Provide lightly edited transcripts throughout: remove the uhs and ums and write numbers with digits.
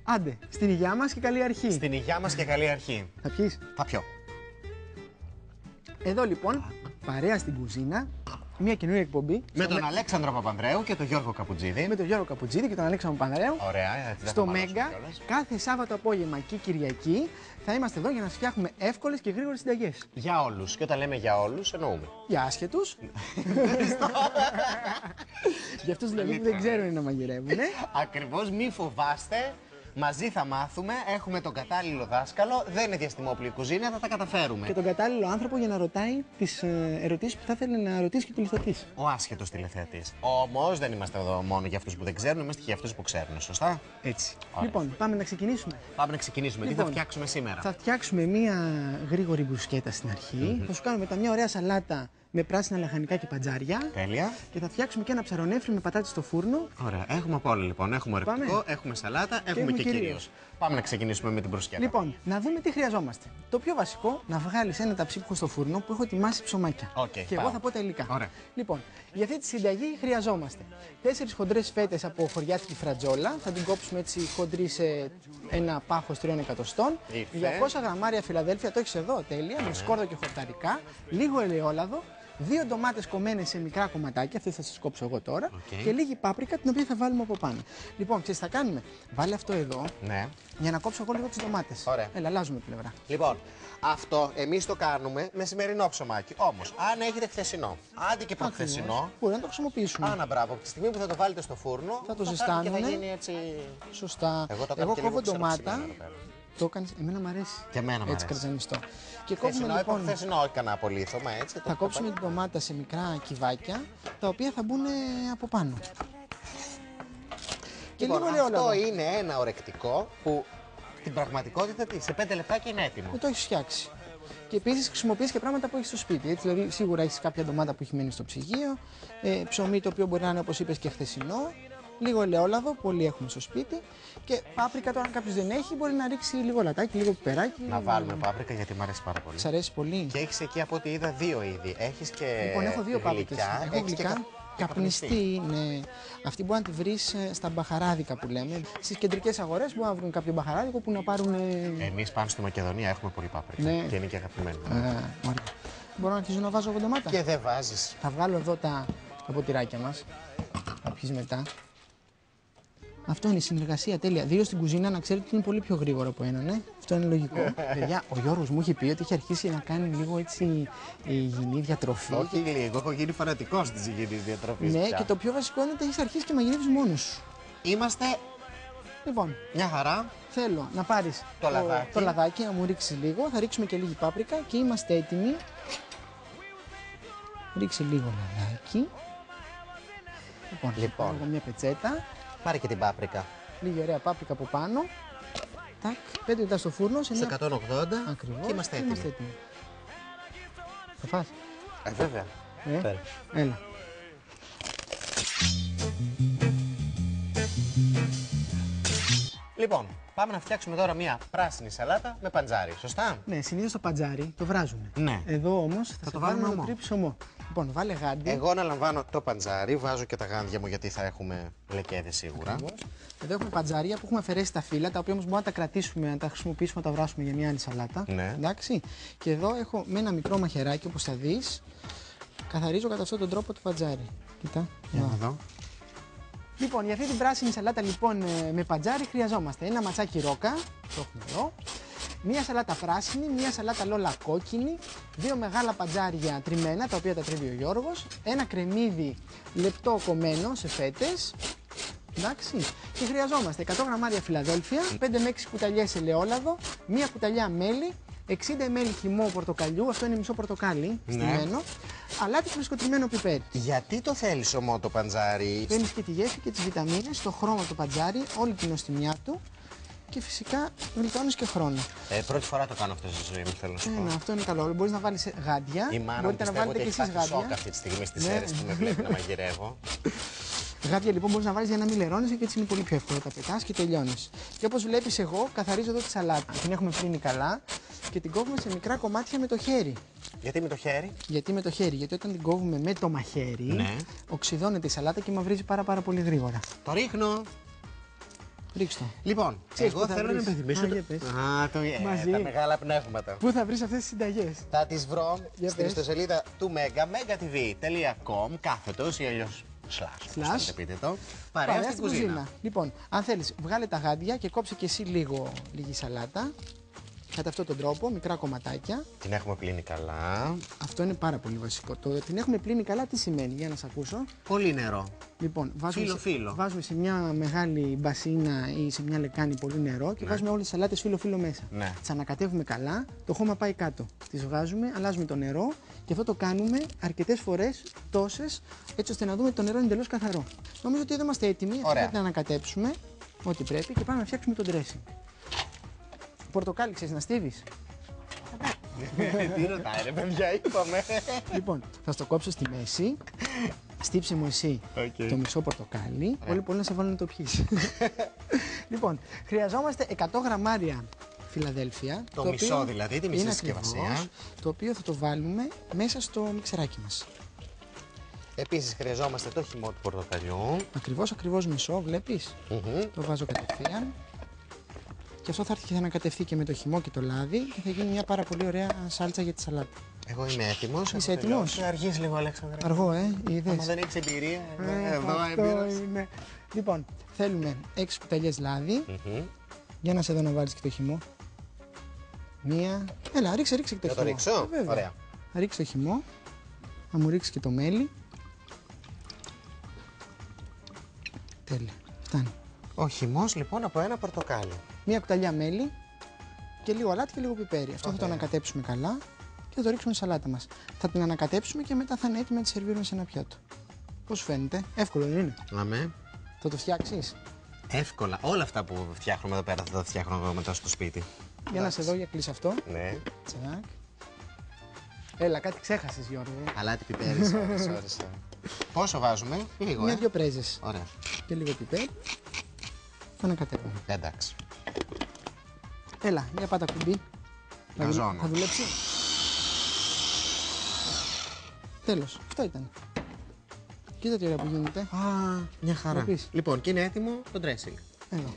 Άντε, στην υγειά μας και καλή αρχή. Στην υγειά μας και καλή αρχή. Θα πιείς? Θα πιω. Εδώ λοιπόν, παρέα στην κουζίνα, μια καινούργια εκπομπή. Με τον Αλέξανδρο Παπανδρέου και τον Γιώργο Καπουτζίδη. Με τον Γιώργο Καπουτζίδη και τον Αλέξανδρο Παπανδρέου. Ωραία, στο Μέγκα, κάθε Σάββατο απόγευμα και Κυριακή θα είμαστε εδώ για να σας φτιάχνουμε εύκολες και γρήγορες συνταγές. Για όλους. Και όταν λέμε για όλους, εννοούμε. Για άσχετους. Για αυτούς δηλαδή που δεν ξέρουν να μαγειρεύουν. Ακριβώς, μη φοβάστε. Μαζί θα μάθουμε, έχουμε τον κατάλληλο δάσκαλο, δεν είναι διαστημόπλη η κουζίνα, θα τα καταφέρουμε. Και τον κατάλληλο άνθρωπο για να ρωτάει τις ερωτήσεις που θα ήθελε να ρωτήσει και ο τηλεθεατής. Ο άσχετος τηλεθεατής. Όμως δεν είμαστε εδώ μόνο για αυτούς που δεν ξέρουν, είμαστε και για αυτούς που ξέρουν, σωστά? Έτσι. Ωραία. Λοιπόν, πάμε να ξεκινήσουμε. Πάμε να ξεκινήσουμε. Λοιπόν, τι θα φτιάξουμε σήμερα? Θα φτιάξουμε μία γρήγορη μπρουσκέτα στην αρχή. Θα σου κάνουμε μετά μια ωραία σαλάτα με πράσινα λαχανικά και παντζάρια. Τέλεια. Και θα φτιάξουμε και ένα ψαρονέφρι με πατάτες στο φούρνο. Ωραία, έχουμε από όλα λοιπόν. Έχουμε ορεκτικό, έχουμε σαλάτα, έχουμε και κυρίως. Πάμε να ξεκινήσουμε με την μπρουσκέτα. Λοιπόν, να δούμε τι χρειαζόμαστε. Το πιο βασικό, να βγάλεις ένα ταψί που έχω στο φούρνο που έχω ετοιμάσει ψωμάκια. Και εγώ θα πω τα υλικά. Ωραία. Λοιπόν, για αυτή τη συνταγή χρειαζόμαστε 4 χοντρές φέτες από χωριάτικη φρατζόλα. Θα την κόψουμε έτσι χοντρή σε ένα πάχος 3 εκατοστών. 200 γραμμάρια Φιλαδέλφια, το έχεις εδώ, τέλεια, με σκόρδο και χορταρικά. Λίγο ελαιόλαδο. 2 ντομάτες κομμένες σε μικρά κομματάκια, αυτές θα σας κόψω εγώ τώρα. Και λίγη πάπρικα, την οποία θα βάλουμε από πάνω. Λοιπόν, ξέρεις τι θα κάνουμε? Βάλε αυτό εδώ. Ναι. Για να κόψω εγώ λίγο τις ντομάτες. Ωραία. Έλα, αλλάζουμε πλευρά. Λοιπόν, αυτό εμείς το κάνουμε με σημερινό ψωμάκι. Όμως, αν έχετε χθεσινό, άντε και προχθεσινό. Μπορεί να το χρησιμοποιήσουμε. Άνα μπράβο, από τη στιγμή που θα το βάλετε στο φούρνο, θα το ζεστάνουμε. Και θα γίνει έτσι. Σωστά. Εγώ κόβω ντομάτα. Το έκανες, εμένα μου αρέσει. Και εμένα μου έτσι αρέσει. Κρατζανιστό. Και κόβουμε λοιπόν. Χθεσινό, όχι κανένα απολύθωμα, έτσι. Θα κόψουμε την ντομάτα σε μικρά κυβάκια, τα οποία θα μπουν από πάνω. Και λοιπόν, λίγο αυτό είναι ένα ορεκτικό που στην πραγματικότητα σε 5 λεπτάκια είναι έτοιμο. Το έχεις φτιάξει. Και επίσης χρησιμοποιείς και πράγματα που έχεις στο σπίτι. Έτσι, δηλαδή, σίγουρα έχεις κάποια ντομάτα που έχει μείνει στο ψυγείο, ψωμί το οποίο μπορεί να είναι όπως είπες και χθεσινό, λίγο ελαιόλαδο, πολύ έχουμε στο σπίτι. Και πάπρικα, τώρα αν κάποιος δεν έχει, μπορεί να ρίξει λίγο λατάκι, λίγο πιπεράκι. Να βάλουμε πάπρικα γιατί μου αρέσει πάρα πολύ. Σ' αρέσει πολύ. Και έχεις εκεί από ό,τι είδα 2 είδη. Έχεις και. Λοιπόν, έχω 2 πάπρικες. Έχω γλυκά. Καπνιστή, ναι. Αυτή μπορεί να τη βρει στα μπαχαράδικα που λέμε. Στις κεντρικές αγορές μπορεί να βρουν κάποιο μπαχαράδικο που να πάρουν. Εμείς πάνω στη Μακεδονία έχουμε πολύ πάπρικα. Ναι. Και είναι και αγαπημένο. Μπορώ να αρχίσω να βάζω εγώ ντομάτα. Και δεν βάζεις. Θα βγάλω εδώ τα ποτηράκια μας. Θα πιεις μετά. Αυτό είναι η συνεργασία, τέλεια. 2 στην κουζίνα, να ξέρετε ότι είναι πολύ πιο γρήγορο από έναν, ναι. Αυτό είναι λογικό. Παιδιά, ο Γιώργος μου είχε πει ότι είχε αρχίσει να κάνει λίγο έτσι υγιεινή διατροφή. Όχι λίγο, έχω γίνει φανατικός της υγιεινής διατροφής. Ναι, πια. και το πιο βασικό είναι ότι έχεις αρχίσει και μαγειρεύεις μόνος σου. Είμαστε. Λοιπόν, μια χαρά. Θέλω να πάρεις το λαδάκι, να μου ρίξεις λίγο. Θα ρίξουμε και λίγη πάπρικα και είμαστε έτοιμοι. Ρίξε λίγο λαδάκι. Λοιπόν, μια πετσέτα. Πάρε και την πάπρικα. Λίγη ωραία πάπρικα από πάνω. Τάκ, 5 λεπτά στο φούρνο. Σε 180. Ακριβώς. Και είμαστε έτοιμοι. Θα φας? Βέβαια. Έλα. Λοιπόν, πάμε να φτιάξουμε τώρα μια πράσινη σαλάτα με παντζάρι, σωστά? Ναι, συνήθως το παντζάρι το βράζουμε. Ναι. Εδώ όμως θα το βάλουμε ομό. Τρίψει ομό. Λοιπόν, βάλε γάντι. Εγώ αναλαμβάνω το παντζάρι, βάζω και τα γάντια μου γιατί θα έχουμε λεκέδες σίγουρα. Ακριβώς. Εδώ έχουμε παντζάρια που έχουμε αφαιρέσει τα φύλλα, τα οποία όμως μπορούμε να τα κρατήσουμε, να τα χρησιμοποιήσουμε, να τα βράσουμε για μια άλλη σαλάτα. Ναι. Εντάξει. Και εδώ έχω με ένα μικρό μαχαιράκι, όπως θα δεις, καθαρίζω κατά αυτόν τον τρόπο το παντζάρι. Κοίτα. Για να δω. Λοιπόν, για αυτή την πράσινη σαλάτα λοιπόν με παντζάρι χρειαζόμαστε ένα ματσάκι ρόκα, το έχουμε εδώ, μία σαλάτα πράσινη, μία σαλάτα λόλα κόκκινη, 2 μεγάλα παντζάρια τριμμένα, τα οποία τα τρίβει ο Γιώργος, ένα κρεμμύδι λεπτό κομμένο σε φέτες, εντάξει, και χρειαζόμαστε 100 γραμμάρια Φιλαδέλφια, 5 με 6 κουταλιές ελαιόλαδο, μία κουταλιά μέλι, 60 ml χυμό πορτοκαλιού, αυτό είναι μισό πορτοκάλι, στημένο, αλάτι φρεσκοτριμμένο πιπέρι. Γιατί το θέλεις ομό το παντζάρι? Παίρνεις και τη γεύση και τις βιταμίνες, το χρώμα του παντζάρι, όλη την νοστιμιά του και φυσικά γλιτώνεις και χρόνο. Πρώτη φορά το κάνω αυτό στη ζωή μου, θέλω να σου πω. Αυτό είναι καλό. Μπορείς να βάλεις γάντια. Η μάνα μου μπορείτε να βάλετε και εσείς γάντια. σοκ αυτή τη στιγμή στις αίρες που με βλέπει να μαγειρεύω. Γάντια λοιπόν μπορείς να βάλεις για να μην λερώνεις και έτσι είναι πολύ πιο εύκολο. Τα πετάς και τελειώνεις. Και όπως βλέπεις εγώ, καθαρίζω εδώ τη σαλάτα. Την έχουμε πλύνει καλά και την κόβουμε σε μικρά κομμάτια με το χέρι. Γιατί με το χέρι? Γιατί με το χέρι, γιατί όταν την κόβουμε με το μαχαίρι, οξυδώνεται η σαλάτα και μαυρίζει πάρα πολύ γρήγορα. Το ρίχνω. ρίξ' το. Λοιπόν, Ξέρεις εγώ πού θα θέλω να βρεις. υπενθυμίσω. Α, για πες. Μαζί. Τα μεγάλα πνεύματα. Πού θα βρεις αυτές τις συνταγές? Θα τις βρω Για στην πες. ιστοσελίδα του Mega, megatv.com, κάθετος ή αλλιώς slash, όπως θέλετε πείτε το. Παρέα στην κουζίνα. Λοιπόν, αν θέλεις, βγάλε τα γάντια και κόψε και εσύ λίγη σαλάτα. Κατά αυτόν τον τρόπο, μικρά κομματάκια. Την έχουμε πλύνει καλά. Αυτό είναι πάρα πολύ βασικό. Το την έχουμε πλύνει καλά τι σημαίνει, για να σε ακούσω. Πολύ νερό. Λοιπόν, Φύλλο. βάζουμε σε μια μεγάλη μπασίνα ή σε μια λεκάνη πολύ νερό και βάζουμε όλες τις σαλάτες φύλλο-φύλλο μέσα. Ναι. Τις ανακατεύουμε καλά, το χώμα πάει κάτω. Τις βγάζουμε, αλλάζουμε το νερό και αυτό το κάνουμε αρκετές φορές, τόσες, έτσι ώστε να δούμε ότι το νερό είναι εντελώς καθαρό. Νομίζω ότι εδώ είμαστε έτοιμοι. Αυτή θα την ανακατέψουμε ό,τι πρέπει και πάμε να φτιάξουμε τον dressing. Πορτοκάλι ξέρεις να στίβεις? Τι ρωτάει ρε παιδιά, είπαμε. Λοιπόν, θα στο κόψω στη μέση. Στύψε μου εσύ το μισό πορτοκάλι. Πολύ να σε βάλω να το πιείς. Λοιπόν, χρειαζόμαστε 100 γραμμάρια Φιλαδέλφια. Το μισό δηλαδή, τη μισή συσκευασία. Το οποίο θα το βάλουμε μέσα στο μιξεράκι μας. Επίσης χρειαζόμαστε το χυμό του πορτοκαλιού. Ακριβώς μισό, βλέπεις. Το βάζω κατευθείαν. Και αυτό θα έρθει και θα ανακατευθεί και με το χυμό και το λάδι και θα γίνει μια πάρα πολύ ωραία σάλτσα για τη σαλάτα. Εγώ είμαι έτοιμος. Είσαι έτοιμος? Αργείς λίγο, Αλέξανδρε. Αργό, είδες. Άμα δεν έχεις εμπειρία, εδώ Αυτό έμπειρος. είναι. Λοιπόν, θέλουμε 6 κουταλιές λάδι. Για να σε δω να βάλεις και το χυμό. Μία. Έλα, ρίξε και το χυμό. Να το ρίξω? Βέβαια. Ωραία. Θα ρίξει το χυμό. Θα μου ρίξει και το μέλι. Τέλεια. Φτάνει. Ο χυμός λοιπόν από ένα πορτοκάλι. Μία κουταλιά μέλι και λίγο αλάτι και λίγο πιπέρι. Αυτό θα το ανακατέψουμε καλά και θα το ρίξουμε στη σαλάτα μας. Θα την ανακατέψουμε και μετά θα είναι έτοιμη να τη σερβίρουμε σε ένα πιάτο. Πώς σου φαίνεται? Εύκολο δεν είναι? Αμέ. Θα το φτιάξεις? Εύκολα. Όλα αυτά που φτιάχνουμε εδώ πέρα θα τα φτιάχνω εγώ μετά στο σπίτι. Για να σε δω, για κλείσει αυτό. Ναι. Τσακ. Έλα, κάτι ξέχασες, Γιώργο. Αλάτι πιπέρι, όρισα. Πόσο βάζουμε? Λίγο, Μία-δυο πρέζες. Ωραία. Και λίγο πιπέρι. Θα ανακατεύουμε. Εντάξει. Έλα, για πάτα κουμπί. Γαζώνω. Θα δουλέψει. Τέλος. Αυτό ήταν. Κοίτα τι ωραία που γίνεται. Α, μια χαρά. Βλέπεις. Λοιπόν, και είναι έτοιμο το dressing. Εδώ.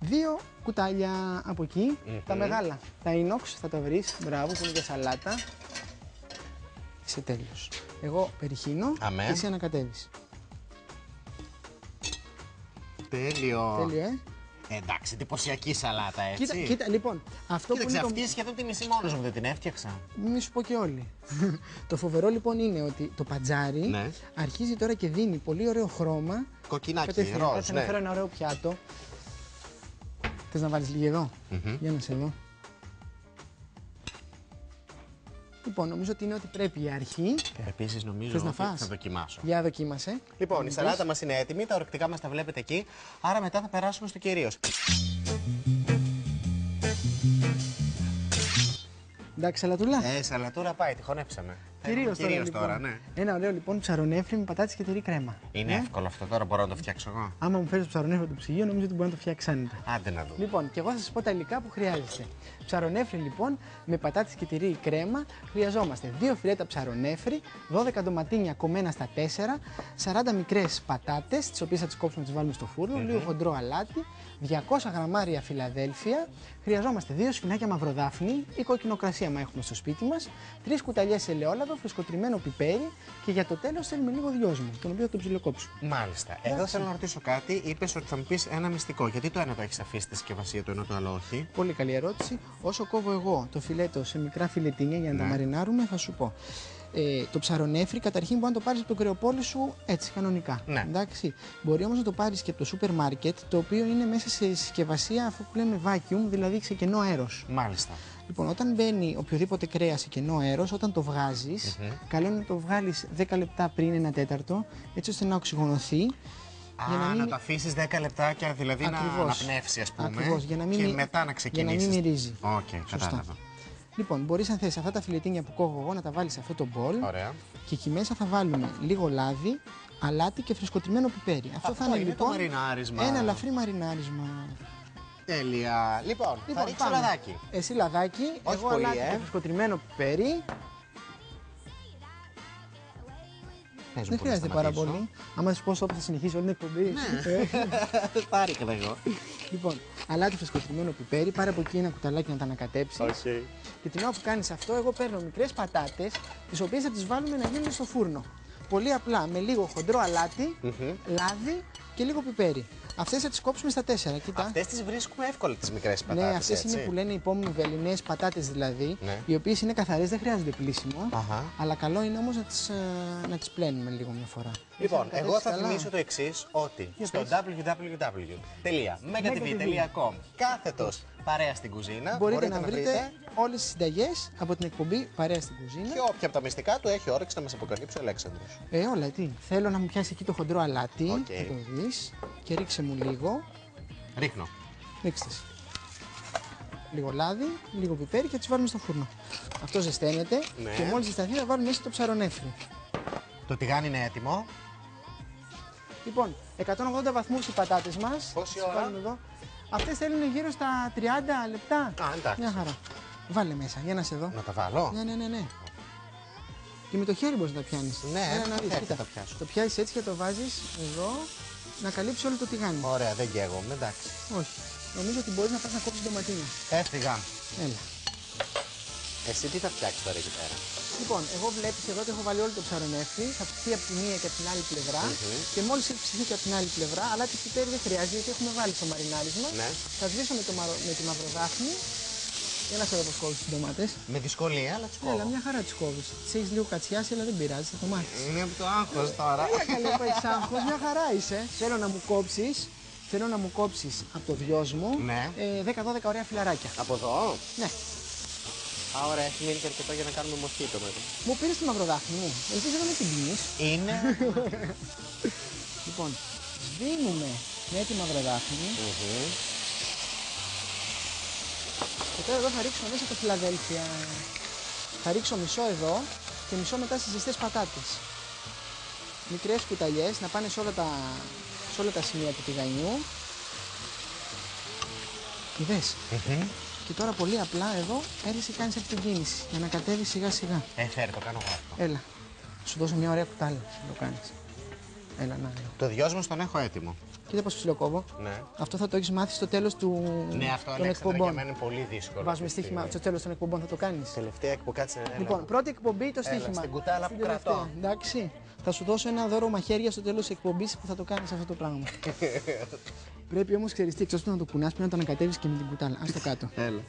2 κουτάλια από εκεί. Τα μεγάλα. Τα inox θα τα βρεις. Μπράβο, που είναι για σαλάτα. Είσαι τέλειος. Εγώ περιχύνω. Αμέ. Και εσύ ανακατεύεις. Τέλειο. Τέλειο, Εντάξει, εντυπωσιακή σαλάτα, έτσι. Κοίτα, λοιπόν, αυτό Κοίταξε, που είναι αυτή σχεδόν τη μισή μόνος μου δεν την έφτιαξα. Μη σου πω και όλοι. Το φοβερό λοιπόν είναι ότι το πατζάρι Ναι. αρχίζει τώρα και δίνει πολύ ωραίο χρώμα. Κοκκινάκι, Κατευθείαν. ροζ, Κάτσε να ναι. φέρω ένα ωραίο πιάτο. Θες να βάλεις λίγη εδώ? Για να σε δω. Λοιπόν, νομίζω ότι είναι ότι πρέπει η αρχή. Επίσης νομίζω Θες να ότι φας? θα δοκιμάσω. Για δοκίμασε. Λοιπόν, η σαλάτα μας είναι έτοιμη, τα ορεικτικά μας τα βλέπετε εκεί, άρα μετά θα περάσουμε στο κυρίως. Εντάξει, σαλατούλα. Σαλατούρα πάει, τη χωνέψαμε. Κυρίως τώρα, ναι. Ένα ωραίο λοιπόν ψαρονέφρι με πατάτες και τυρί κρέμα. Είναι εύκολο αυτό τώρα, μπορώ να το φτιάξω εγώ. Άμα μου φέρεις το ψαρονέφρι από το ψυγείο, νομίζω ότι μπορεί να το φτιάξει άνετα. Άντε να δούμε. Λοιπόν, και εγώ θα σας πω τα υλικά που χρειάζεστε. Ψαρονέφρι λοιπόν με πατάτες και τυρί κρέμα. Χρειαζόμαστε 2 φιλέτα ψαρονέφρι, 12 ντοματίνια κομμένα στα 4, 40 μικρές πατάτες, τις οποίες θα τις κόψουμε να τις βάλουμε στο φούρνο, λίγο χοντρό αλάτι, 200 γραμμάρια Φιλαδέλφια. Χρειαζόμαστε 2 σφινάκια μαυροδάφνη ή κόκκινο κρασί, άμα έχουμε στο σπίτι μας, 3 κουταλιές ελαιόλαδο, φρεσκοτριμμένο πιπέρι και για το τέλος θέλουμε λίγο δυόσμο, τον οποίο θα τον ψιλοκόψουμε. Μάλιστα. Εδώ θέλω να ρωτήσω κάτι. Είπες ότι θα μου πεις ένα μυστικό. Γιατί το ένα το έχεις αφήσει στη συσκευασία, το ένα το άλλο όχι. Πολύ καλή ερώτηση. Όσο κόβω εγώ το φιλέτο σε μικρά φιλετίνια για να τα μαρινάρουμε, θα σου πω. Το ψαρονέφρι καταρχήν μπορεί να το πάρεις από το κρεοπόλι σου έτσι κανονικά. Ναι. Εντάξει. Μπορεί όμως να το πάρεις και από το σούπερ μάρκετ, το οποίο είναι μέσα σε συσκευασία αυτό που λέμε vacuum, δηλαδή σε κενό αέρος. Μάλιστα. Λοιπόν, όταν μπαίνει οποιοδήποτε κρέας σε κενό αέρος, όταν το βγάζεις, καλό είναι να το βγάλεις 10 λεπτά πριν 1/4, έτσι ώστε να οξυγονωθεί. Να το αφήσεις 10 λεπτάκια, δηλαδή να αναπνεύσει, ας πούμε. Ακριβώς, για να μην, και μετά να ξεκινήσεις. Για να μην μυρίζει. Οκ, κατάλαβα. Λοιπόν, μπορείς αν θες αυτά τα φιλετίνια που κόβω εγώ να τα βάλεις σε αυτό το μπολ. Ωραία. Και εκεί μέσα θα βάλουμε λίγο λάδι, αλάτι και φρεσκοτριμμένο πιπέρι. Αυτό θα είναι το λοιπόν μαρινάρισμα. ένα ελαφρύ μαρινάρισμα. Τέλεια. Λοιπόν, θα ρίξω πάμε. λαδάκι. Εσύ λαδάκι, Όχι εγώ πολύ, αλάτι και φρεσκοτριμμένο πιπέρι. παίζουν Δεν πολύ. χρειάζεται πάρα πολύ. Άμα σου πω όπου θα συνεχίσει όλη την εκπομπή. Θα ρίχνα εγώ. Λοιπόν, αλάτι φρεσκοτριμμένο πιπέρι, πάρε από εκεί ένα κουταλάκι να τα ανακατέψεις. Okay. Και την ώρα που κάνεις αυτό, εγώ παίρνω μικρές πατάτες, τις οποίες θα τις βάλουμε να γίνουν στο φούρνο. Πολύ απλά, με λίγο χοντρό αλάτι, λάδι και λίγο πιπέρι. Αυτές θα τις κόψουμε στα 4. Κοίτα. Αυτές τις βρίσκουμε εύκολα τις μικρές πατάτες. Ναι, αυτές είναι που λένε οι επόμενοι βεληνές πατάτες δηλαδή, Ναι. οι οποίες είναι καθαρές, δεν χρειάζονται πλύσιμο. Αχα. Αλλά καλό είναι όμως να τις πλένουμε λίγο μια φορά. Λοιπόν, Θες να εγώ θα καλά? θυμίσω το εξής, ότι στο πες. www.megatv.com κάθετος παρέα στην κουζίνα Μπορείτε να βρείτε όλες τις συνταγές από την εκπομπή Παρέα στην Κουζίνα. και όποια από τα μυστικά του έχει όρεξη να μας αποκαλύψει ο Αλέξανδρος. Όλα τι. Θέλω να μου πιάσει εκεί το χοντρό αλάτι. Οκ. Θα το δεις. Και ρίξε μου λίγο. Ρίχνω. Ρίξτε. Λίγο λάδι, λίγο πιπέρι και τις βάλουμε στο φούρνο. Αυτό ζεσταίνεται Ναι. και μόλις ζεσταθεί θα βάλουμε μέσα το ψαρονέφρι. Το τηγάνι είναι έτοιμο. Λοιπόν, 180 βαθμούς οι πατάτες μας. Πόση Τις ώρα? βάλουμε εδώ. Αυτές θέλουν γύρω στα 30 λεπτά. Α, εντάξει. Μια χαρά. Βάλε μέσα, για να σε δω. Να τα βάλω. Ναι. Και με το χέρι μπορείς να τα πιάνεις. Ναι, Έλα να δεις, έτσι κοίτα. θα τα πιάσω. Το πιάσεις έτσι και το βάζεις εδώ να καλύψει όλο το τηγάνι. Ωραία, δεν καίγομαι, εντάξει. Όχι. Νομίζω ότι μπορείς να πας να κόψεις ντοματίνια. Έφυγα. Έλα. Εσύ τι θα φτιάξεις τώρα εκεί πέρα? Λοιπόν, εγώ βλέπεις εδώ ότι έχω βάλει όλο το ψαρονέφρι. Θα ψηθεί από τη μία και από την άλλη πλευρά. Και μόλις έχει ψηθεί και από την άλλη πλευρά, αλλά τη πιπέρι δεν χρειάζεται γιατί έχουμε βάλει στο μαρινάρισμα. Ναι. Θα σβήσω με τη μαυροδάφνη. Για να σε δω πώς κόβεις τις ντομάτες. Με δυσκολία, αλλά τις κόβω. Έλα, μια χαρά τις κόβεις. Τις έχεις λίγο κατσιάσει, αλλά δεν πειράζει, θα το μάθεις. Είναι από το άγχος τώρα. Έλα καλέ που έχεις άγχος, μια χαρά είσαι. Θέλω να μου κόψεις. Θέλω να μου κόψεις από το δυόσμο Ναι. 10-12 ωραία φιλαράκια. Από εδώ. Ναι. Α, ωραία, έχει μείνει και αρκετό για να κάνουμε μοχίτο μετά. Μου πήρες τη μαυροδάφνη μου. Ελπίζω να μην την πίνεις. Είναι. Λοιπόν, σβήνουμε με τη μαυροδάφνη. Και τώρα εδώ θα ρίξω μέσα το Φιλαδέλφια. Θα ρίξω μισό εδώ και μισό μετά στις ζεστές πατάτες. Μικρές κουταλιές να πάνε σε όλα τα σημεία του τηγανιού. Είδες. Και τώρα πολύ απλά εδώ έρχεσαι και κάνεις αυτή την κίνηση για να κατέβει σιγά σιγά. Φέρε, το κάνω εγώ αυτό. Έλα. Σου δώσω μια ωραία κουτάλα να το κάνεις. Έλα, να. Το δυόσμο τον έχω έτοιμο. Κοίτα πώς ψιλοκόβω. Ναι. Αυτό θα το έχεις μάθει στο τέλος Ναι, αυτό των Αλέξανδρα, για εκπομπών. μένα είναι πολύ δύσκολο. Βάζουμε αυτή τη στοίχημα στιγμή. στο τέλος των εκπομπών, θα το κάνεις. Τελευταία εκποκάτσε. Λοιπόν, πρώτη εκπομπή το στοίχημα. στην κουτάλα που τελευταία, κρατώ. Εντάξει. Θα σου δώσω ένα δώρο μαχαίρια στο τέλος της εκπομπής που θα το κάνεις αυτό το πράγμα. Πρέπει όμως, ξέρεις τι, εκτός του να το κουνάς, πρέπει να το ανακατεύεις και με την κουτάλα. Ας το κάτω. Έλα.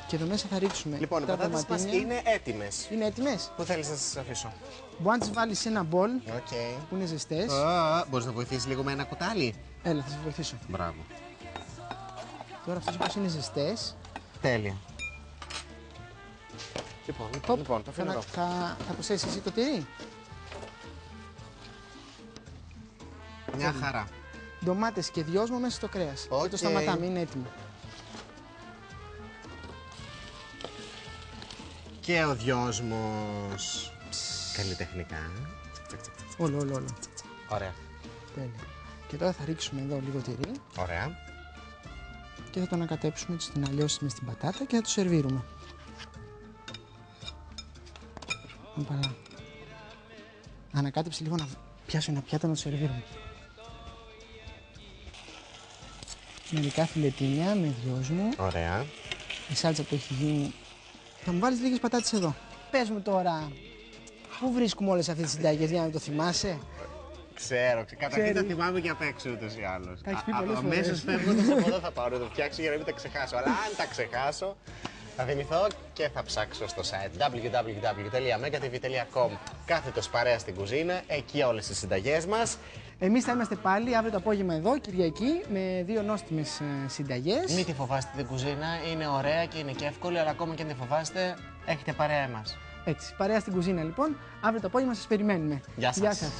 Και εδώ μέσα θα ρίξουμε. Λοιπόν, οι τα πατάτες μας ντοματίνια. είναι έτοιμες. Είναι έτοιμες. Πού θέλεις να σας αφήσω? Μπορεί να τις βάλεις σε ένα μπολ Οκ. που είναι ζεστές. Μπορείς να βοηθήσεις λίγο με ένα κουτάλι? Έλα, θα σε βοηθήσω. Μπράβο. Τώρα αυτές όπως είναι ζεστές. Τέλεια. Λοιπόν, το αφήνω εδώ. Θα προσθέσεις εσύ το τυρί. Μια χαρά. Ντομάτες και δυόσμο μέσα στο κρέας. Οκ. Και το σταματάμε, είναι έτοιμο. Και ο δυόσμος. Καλλιτεχνικά. Όλο. Ωραία. Τέλεια. Και τώρα θα ρίξουμε εδώ λίγο τυρί Ωραία. και θα το ανακατέψουμε έτσι στην αλλιώσουμε στην πατάτα και θα το σερβίρουμε. Οπαλά. Ανακάτεψε λίγο να πιάσω ένα πιάτο να το σερβίρουμε. Μερικά φιλετίνια με δυόσμο. Ωραία. Η σάλτσα που έχει γίνει. Θα μου βάλεις λίγες πατάτες εδώ. Πες μου τώρα, πού βρίσκουμε όλες αυτές τις συνταγές για να το θυμάσαι. Ξέρω, καταρχήν τα θυμάμαι και απ' έξω ούτως ή άλλως. Τα έχεις πει πολλές φορές. Αμέσως φεύγοντας από εδώ θα πάω να το φτιάξω για να μην τα ξεχάσω. Αλλά αν τα ξεχάσω, θα θυμηθώ και θα ψάξω στο site www.megatv.com κάθετος παρέα στην κουζίνα, εκεί όλες τις συνταγές μας. Εμείς θα είμαστε πάλι αύριο το απόγευμα εδώ, Κυριακή, με 2 νόστιμες συνταγές. Μην τη φοβάστε την κουζίνα, είναι ωραία και είναι και εύκολη, αλλά ακόμα και αν τη φοβάστε, έχετε παρέα εμάς. Έτσι, παρέα στην κουζίνα λοιπόν. Αύριο το απόγευμα σας περιμένουμε. Γεια σας. Γεια σας.